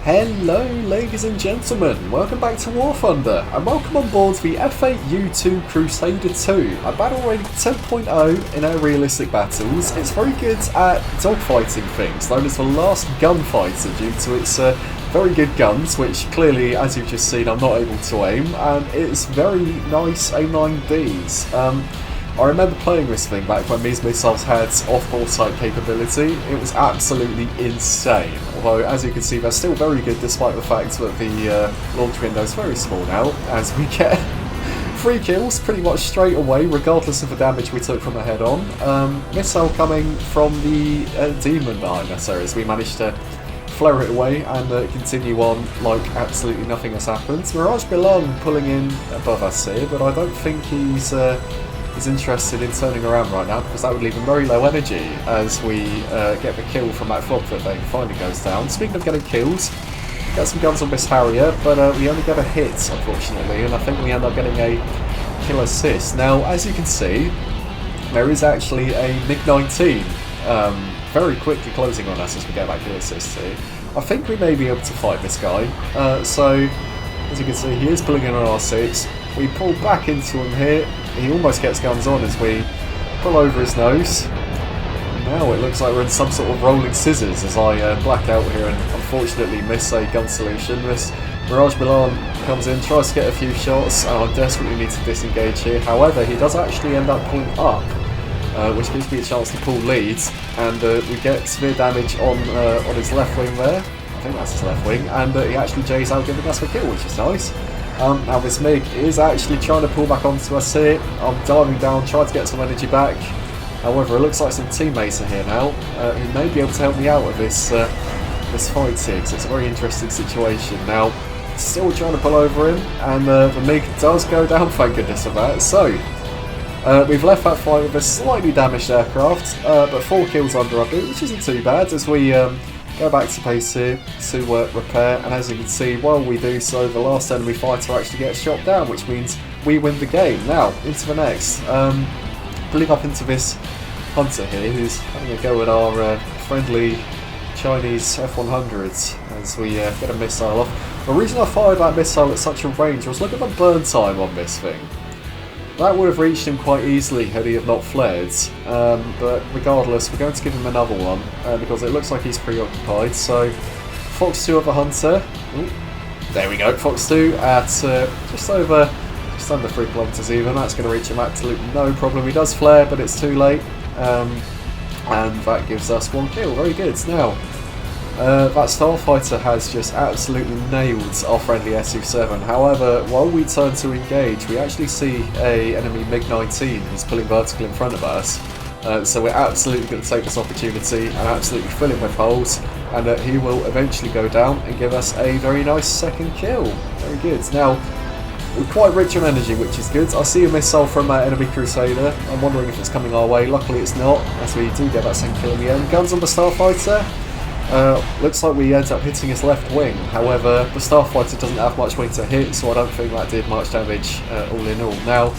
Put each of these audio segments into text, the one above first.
Hello ladies and gentlemen, welcome back to War Thunder and welcome on board the F8U-2 Crusader 2, a battle rating 10.0 in our realistic battles. It's very good at dogfighting things, known as the last Gunfighter due to its very good guns, which clearly, as you've just seen, I'm not able to aim, and it's very nice A9Bs. I remember playing this thing back when these missiles had off-ball type capability. It was absolutely insane. Although, as you can see, they're still very good despite the fact that the launch window is very small now, as we get 3 kills pretty much straight away, regardless of the damage we took from the head-on. Missile coming from the demon behind us, as we managed to flare it away and continue on like absolutely nothing has happened. Mirage Belong pulling in above us here, but I don't think he's interested in turning around right now, because that would leave him very low energy as we get the kill from that flop that then finally goes down. Speaking of getting kills, got some guns on this Harrier, but we only get a hit, unfortunately, and I think we end up getting a kill assist. Now, as you can see, there is actually a MiG-19 very quickly closing on us as we get that kill assist here. I think we may be able to fight this guy, so as you can see, he is pulling in on R6. We pull back into him here. He almost gets guns on as we pull over his nose. Now it looks like we're in some sort of rolling scissors as I black out here and unfortunately miss a gun solution. This Mirage Milan comes in, tries to get a few shots, and I desperately need to disengage here. However, he does actually end up pulling up, which gives me a chance to pull leads, and we get severe damage on his left wing there. I think that's his left wing, and he actually J's out giving us the kill, which is nice. Now this MiG is actually trying to pull back onto us here. I'm diving down, trying to get some energy back. However, it looks like some teammates are here now who may be able to help me out with this fight here, because it's a very interesting situation. Now, still trying to pull over him, and the MiG does go down, thank goodness for that. So, we've left that fight with a slightly damaged aircraft, but 4 kills under our boot, which isn't too bad, as we go back to base here to repair, and as you can see, while we do so, the last enemy fighter actually gets shot down, which means we win the game. Now, into the next. Pulling up into this hunter here, who's having a go at our friendly Chinese F-100s as we get a missile off. The reason I fired that missile at such a range was look at the burn time on this thing. That would have reached him quite easily had he have not fled, but regardless, we're going to give him another one because it looks like he's preoccupied. So, Fox 2 of a Hunter. Ooh, there we go, Fox 2 at just under 3 kilometres even. That's going to reach him absolutely no problem. He does flare, but it's too late, and that gives us 1 kill. Very good. Now, that Starfighter has just absolutely nailed our friendly Su-7. However, while we turn to engage, we actually see a enemy MiG-19 who's pulling vertical in front of us. So we're absolutely going to take this opportunity and absolutely fill him with holes, and he will eventually go down and give us a very nice second kill. Very good. Now, we're quite rich on energy, which is good. I see a missile from that enemy Crusader. I'm wondering if it's coming our way. Luckily it's not, as we do get that second kill in the end. Guns on the Starfighter. Looks like we end up hitting his left wing. However, the Starfighter doesn't have much wing to hit, so I don't think that did much damage all in all. Now,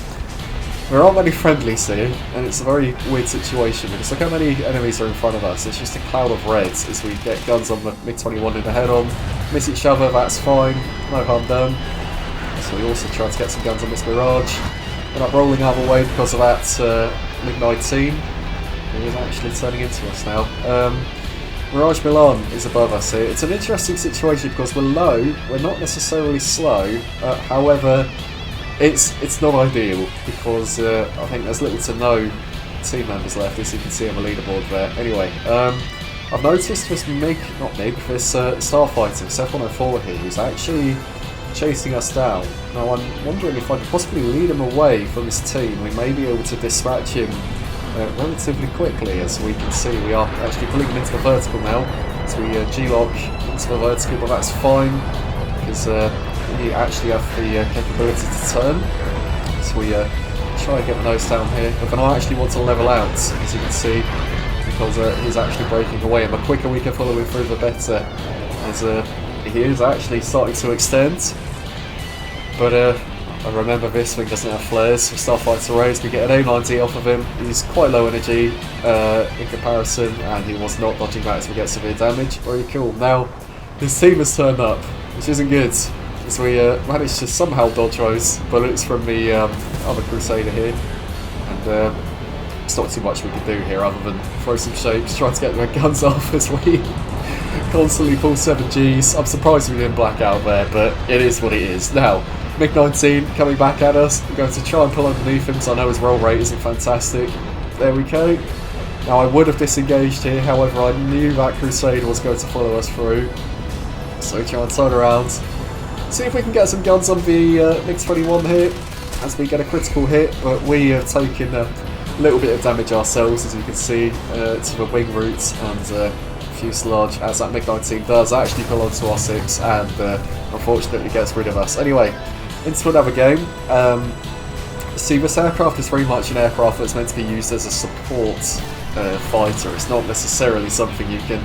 there aren't many friendlies here, and it's a very weird situation because look how many enemies are in front of us. It's just a cloud of red as we get guns on the MiG-21 in the head-on. Miss each other, that's fine, no harm done. So we also try to get some guns on this Mirage. We're not rolling out of the way because of that MiG-19. He is actually turning into us now. Mirage Milan is above us here. It's an interesting situation because we're low, we're not necessarily slow, however, it's not ideal because I think there's little to no team members left, as you can see on the leaderboard there. Anyway, I've noticed this this Starfighter, this F-104 here, who's actually chasing us down. Now I'm wondering if I could possibly lead him away from his team. We may be able to dispatch him relatively quickly. As we can see, we are actually pulling him into the vertical now. So we G-lock into the vertical, but that's fine because we actually have the capability to turn. So we try and get the nose down here, but then I actually want to level out, as you can see, because he's actually breaking away, and the quicker we can follow him through the better, as he is actually starting to extend. But I remember this thing doesn't have flares, so Starfighter raised, we get an A90 off of him. He's quite low energy in comparison, and he was not dodging back, so we get severe damage. Very cool. Now, His team has turned up, which isn't good, as we managed to somehow dodge those bullets from the other Crusader here. And there's not too much we can do here other than throw some shapes, try to get their guns off as we constantly pull 7Gs. I'm surprised we didn't black out there, but it is what it is. Now, MiG-19 coming back at us. We're going to try and pull underneath him, so I know his roll rate isn't fantastic. There we go. Now, I would have disengaged here, however, I knew that Crusader was going to follow us through. So try and turn around. See if we can get some guns on the MiG-21 here, as we get a critical hit, but we have taken a little bit of damage ourselves, as you can see, to the wing roots and fuselage, as that MiG-19 does actually pull onto our 6 and unfortunately gets rid of us. Anyway, into another game. See, this aircraft is very much an aircraft that's meant to be used as a support fighter. It's not necessarily something you can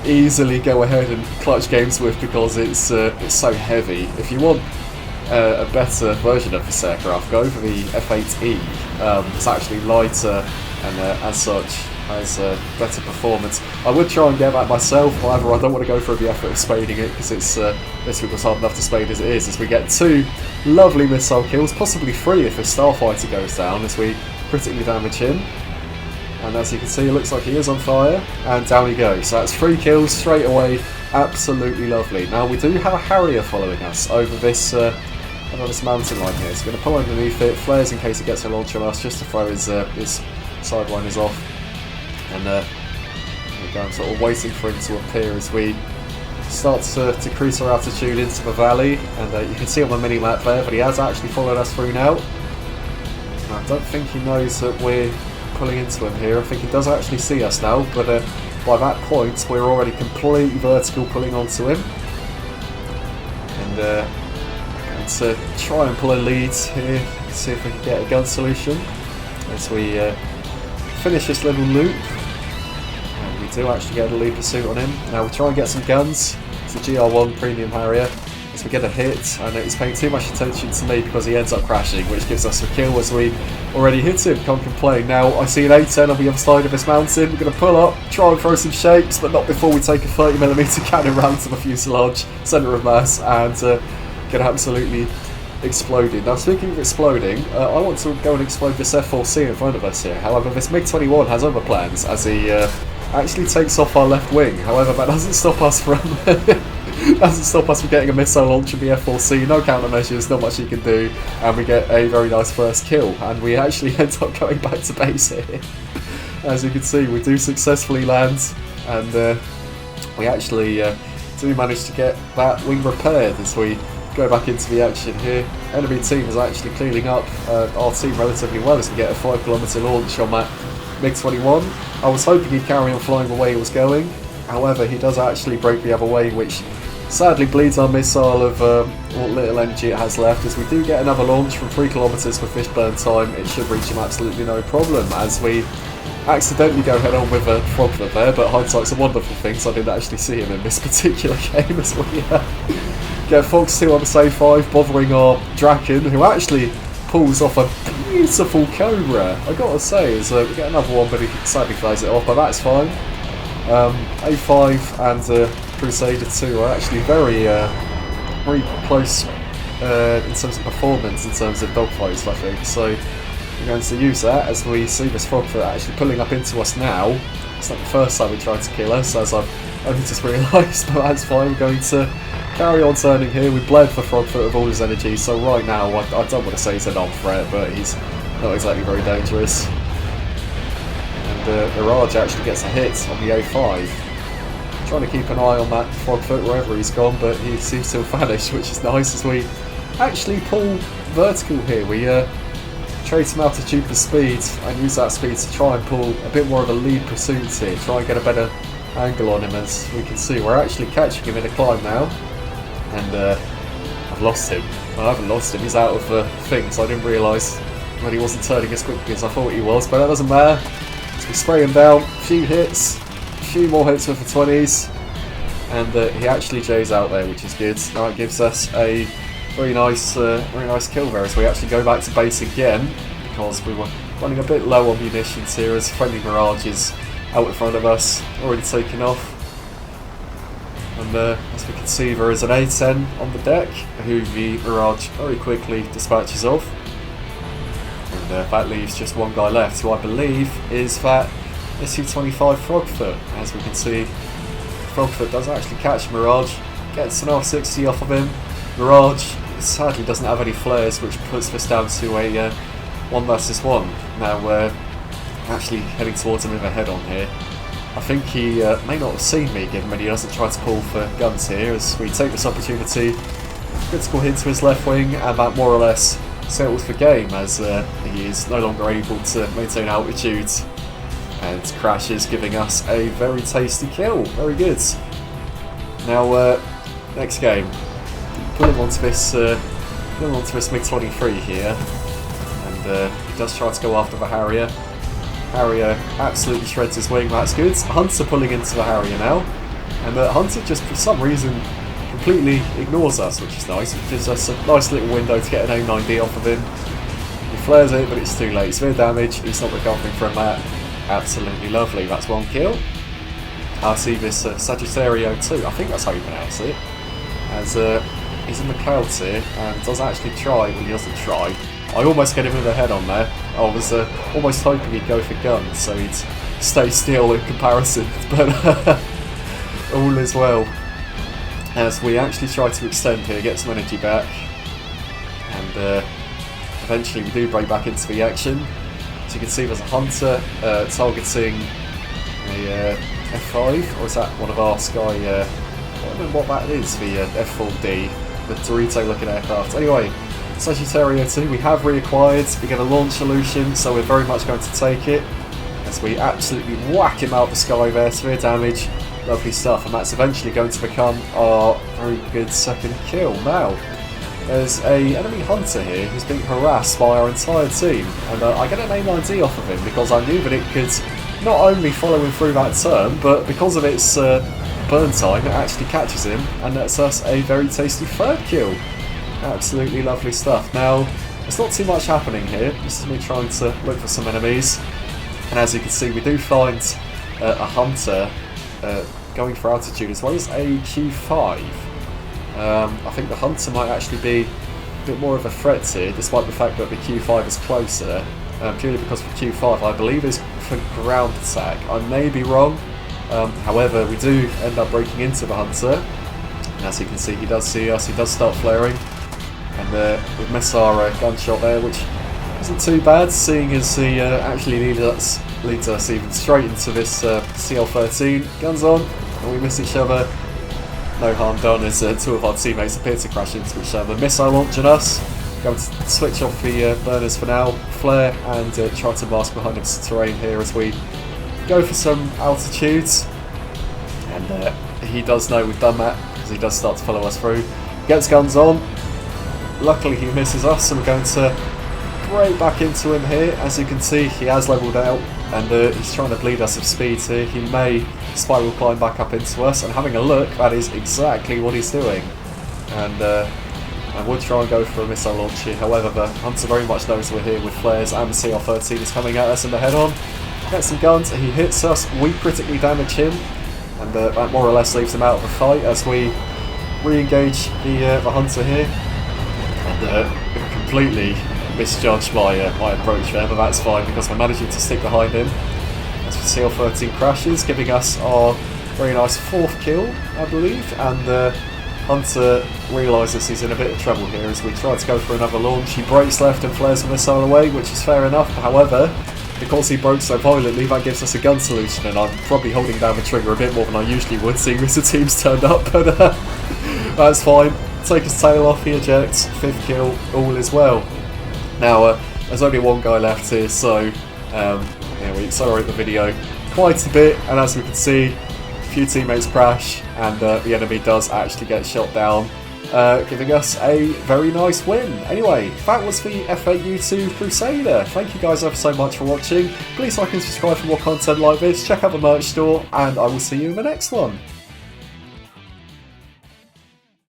easily go ahead and clutch games with because it's so heavy. If you want a better version of this aircraft, go for the F8E. It's actually lighter and as such has better performance. I would try and get that myself, however I don't want to go through the effort of spading it because it's this was hard enough to spade as it is, as we get 2 lovely missile kills, possibly 3 if a Starfighter goes down, as we critically damage him. And as you can see, it looks like he is on fire, and down he goes. So that's 3 kills straight away, absolutely lovely. Now we do have a Harrier following us over this mountain line here. So we're going to pull underneath it, flares in case it gets a launch on us, just to throw his sidewinders off. And we're going sort of waiting for him to appear as we start to decrease our altitude into the valley. And you can see on the mini-map there that he has actually followed us through now. And I don't think he knows that we're pulling into him here. I think he does actually see us now, but by that point we're already completely vertical pulling onto him. And going to try and pull a lead here, see if we can get a gun solution as we finish this little loop. And we do actually get a lead pursuit on him. Now we'll try and get some guns. It's a GR1 Premium Harrier. As we get a hit, and he's paying too much attention to me because he ends up crashing, which gives us a kill as we already hit him. Can't complain. Now I see an A10 on the other side of this mountain. We're going to pull up, try and throw some shapes, but not before we take a 30mm cannon round to the fuselage, centre of mass, and get absolutely exploded. Now speaking of exploding, I want to go and explode this F4C in front of us here. However, this MiG-21 has other plans, as he actually takes off our left wing. However, that doesn't stop us from getting a missile launch from the F4C. No countermeasures, not much he can do, and we get a very nice first kill. And we actually end up going back to base here. As you can see, we do successfully land, and we actually do manage to get that wing repaired as we go back into the action here. Enemy team is actually cleaning up our team relatively well as we get a 5km launch on that MiG-21. I was hoping he'd carry on flying the way he was going, however he does actually break the other way, which sadly bleeds our missile of what little energy it has left. As we do get another launch from 3km with fish burn time, it should reach him absolutely no problem, as we accidentally go head on with a frogfoot there, but hindsight's a wonderful thing, so I didn't actually see him in this particular game as we get Fox 2 on the A5, bothering our Draken, who actually pulls off a beautiful Cobra. I gotta say, is we get another one, but he sadly flies it off, but that's fine. A5 and Crusader 2 are actually very close in terms of performance, in terms of dogfights, I think. So we're going to use that as we see this frogfoot actually pulling up into us now. It's not the first time he tried to kill us, as I've only just realised, but that's fine. We're going to carry on turning here. We bled for frogfoot with all his energy, so right now I don't want to say he's a non-threat, but he's not exactly very dangerous. And Mirage actually gets a hit on the A5. Trying to keep an eye on that frogfoot wherever he's gone, but he seems to have vanished, which is nice as we actually pull vertical here. We trade some altitude for speed and use that speed to try and pull a bit more of a lead pursuit here, try and get a better angle on him. As we can see, we're actually catching him in a climb now, and I've lost him. Well, I haven't lost him, he's out of the thing, so I didn't realise that he wasn't turning as quickly as I thought he was, but that doesn't matter. So we spray him down, a few hits, a few more hits with the 20s, and he actually J's out there, which is good. Now it gives us a very nice kill there as we actually go back to base again, because we were running a bit low on munitions here as friendly Mirage is out in front of us, already taken off. And And as we can see, there is an A10 on the deck, who the Mirage very quickly dispatches of. And that leaves just one guy left, who I believe is that SU-25 Frogfoot. As we can see, Frogfoot does actually catch Mirage, gets an R60 off of him. Mirage sadly doesn't have any flares, which puts this down to a 1 versus 1. Now we're actually heading towards him with a head-on here. I think he may not have seen me, given that he doesn't try to pull for guns here, as we take this opportunity. Critical hit to his left wing, and that more or less settles the game, as he is no longer able to maintain altitude and crashes, giving us a very tasty kill. Very good. Now, next game, pull him onto this MiG-23 here, and he does try to go after the Harrier. Harrier absolutely shreds his wing, that's good. Hunter pulling into the Harrier now, and Hunter just for some reason completely ignores us, which is nice. It gives us a nice little window to get an A9D off of him. He flares it, but it's too late. Severe damage, he's not recovering from that. Absolutely lovely, that's 1 kill. I see this F8U-2, I think that's how you pronounce it, as he's in the clouds here and does actually try, well he doesn't try. I almost get him with a head on there. I was almost hoping he'd go for guns, so he'd stay still in comparison, but all is well. As we actually try to extend here, get some energy back, and eventually we do break back into the action. As you can see, there's a Hunter targeting a F5, or is that one of our Sky, I don't know what that is, the F4D, the Dorito looking aircraft. Anyway, F8U-2 we have reacquired, we get a launch solution, so we're very much going to take it, as we absolutely whack him out the sky there, severe damage, lovely stuff, and that's eventually going to become our very good second kill. Now, there's a enemy Hunter here who's being harassed by our entire team, and I get an A9D off of him because I knew that it could not only follow him through that turn, but because of its burn time, it actually catches him, and that's us a very tasty third kill. Absolutely lovely stuff. Now, there's not too much happening here. This is me trying to look for some enemies, and as you can see, we do find a Hunter going for altitude, as well as a Q5. I think the Hunter might actually be a bit more of a threat here, despite the fact that the Q5 is closer, purely because the Q5 I believe is for ground attack. I may be wrong, however we do end up breaking into the Hunter, and as you can see he does see us, he does start flaring, and we miss our gunshot there, which isn't too bad, seeing as he actually leads us even straight into this CL-13. Guns on, and we miss each other. No harm done, as two of our teammates appear to crash into each other. Missile launch on us. Going to switch off the burners for now, flare, and try to mask behind this terrain here as we go for some altitudes. And he does know we've done that, because he does start to follow us through. Gets guns on. Luckily he misses us, and we're going to break back into him here. As you can see, he has levelled out, and he's trying to bleed us of speed here. He may spiral climb back up into us, and having a look, that is exactly what he's doing. And I would try and go for a missile launch here, however the Hunter very much knows we're here with flares, and the CL-13 is coming at us in the head-on. Gets some guns, he hits us, we critically damage him, and that more or less leaves him out of the fight as we re-engage the Hunter here. And completely misjudged my approach there, but that's fine because we're managing to stick behind him. As the CL-13 crashes, giving us our very nice 4th kill, I believe, and Hunter realises he's in a bit of trouble here as we try to go for another launch. He breaks left and flares the missile away, which is fair enough. However, because he broke so violently, that gives us a gun solution, and I'm probably holding down the trigger a bit more than I usually would, seeing as the team's turned up, but that's fine. Take his tail off, he ejects, 5th kill, all is well. Now, there's only one guy left here, so yeah, we accelerate the video quite a bit, and as we can see, a few teammates crash, and the enemy does actually get shot down, giving us a very nice win. Anyway, that was the F8U-2 Crusader. Thank you guys ever so much for watching. Please like and subscribe for more content like this, check out the merch store, and I will see you in the next one.